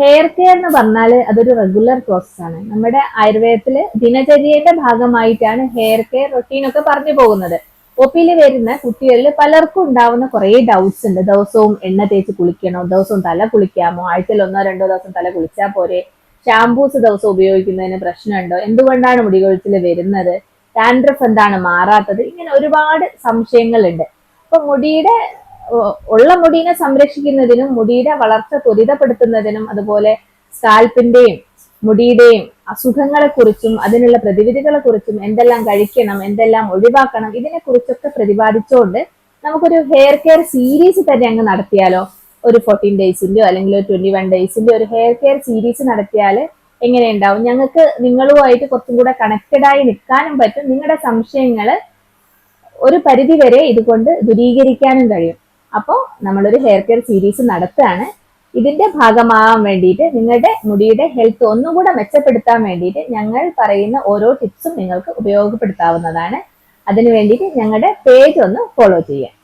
Hair care എന്ന് പറഞ്ഞാൽ അതൊരു റെഗുലർ പ്രോസസ് ആണ്. നമ്മുടെ ആയുർവേദത്തില് ദിനചര്യയുടെ ഭാഗമായിട്ടാണ് ഹെയർ കെയർ റൊട്ടീൻ ഒക്കെ പറഞ്ഞു പോകുന്നത്. ഒപിയിൽ വരുന്ന കുട്ടികളിൽ പലർക്കും ഉണ്ടാവുന്ന കുറെ ഡൗട്ട്സ് ഉണ്ട്. ദിവസവും എണ്ണ തേച്ച് കുളിക്കണോ, ദിവസവും തല കുളിക്കാമോ, ആഴ്ചയിൽ 1-2 ദിവസം തല കുളിച്ചാൽ പോരെ, ഷാംപൂസ് ദിവസം ഉപയോഗിക്കുന്നതിന് പ്രശ്നമുണ്ടോ, എന്തുകൊണ്ടാണ് മുടി കൊഴിച്ചിൽ വരുന്നത്, ഡാൻഡ്രഫ് എന്താണ് മാറാത്തത്, ഇങ്ങനെ ഒരുപാട് സംശയങ്ങളുണ്ട്. അപ്പൊ ഉള്ള മുടീനെ സംരക്ഷിക്കുന്നതിനും മുടിയുടെ വളർച്ച ത്വരിതപ്പെടുത്തുന്നതിനും അതുപോലെ സ്കാൽപ്പിന്റെയും മുടിയുടെയും അസുഖങ്ങളെ കുറിച്ചും അതിനുള്ള പ്രതിവിധികളെ കുറിച്ചും എന്തെല്ലാം കഴിക്കണം, എന്തെല്ലാം ഒഴിവാക്കണം, ഇതിനെ കുറിച്ചൊക്കെ പ്രതിപാദിച്ചുകൊണ്ട് നമുക്കൊരു ഹെയർ കെയർ സീരീസ് തന്നെ അങ്ങ് നടത്തിയാലോ? ഒരു 14 ഡേയ്സിന്റെയോ അല്ലെങ്കിൽ ഒരു 21 ഡേയ്സിന്റെ ഒരു ഹെയർ കെയർ സീരീസ് നടത്തിയാൽ എങ്ങനെയുണ്ടാവും? ഞങ്ങൾക്ക് നിങ്ങളുമായിട്ട് കുറച്ചും കൂടെ കണക്റ്റഡ് ആയി നിൽക്കാനും പറ്റും. നിങ്ങളുടെ സംശയങ്ങൾ ഒരു പരിധി വരെ ഇതുകൊണ്ട് ദൂരീകരിക്കാനും കഴിയും. അപ്പോൾ നമ്മളൊരു ഹെയർ കെയർ സീരീസ് നടത്തുകയാണ്. ഇതിന്റെ ഭാഗമാകാൻ വേണ്ടിയിട്ട് നിങ്ങളുടെ മുടിയുടെ ഹെൽത്ത് ഒന്നുകൂടെ മെച്ചപ്പെടുത്താൻ വേണ്ടിയിട്ട് ഞങ്ങൾ പറയുന്ന ഓരോ ടിപ്സും നിങ്ങൾക്ക് ഉപയോഗപ്പെടുത്താവുന്നതാണ്. അതിനു വേണ്ടിയിട്ട് ഞങ്ങളുടെ പേജ് ഒന്ന് ഫോളോ ചെയ്യാം.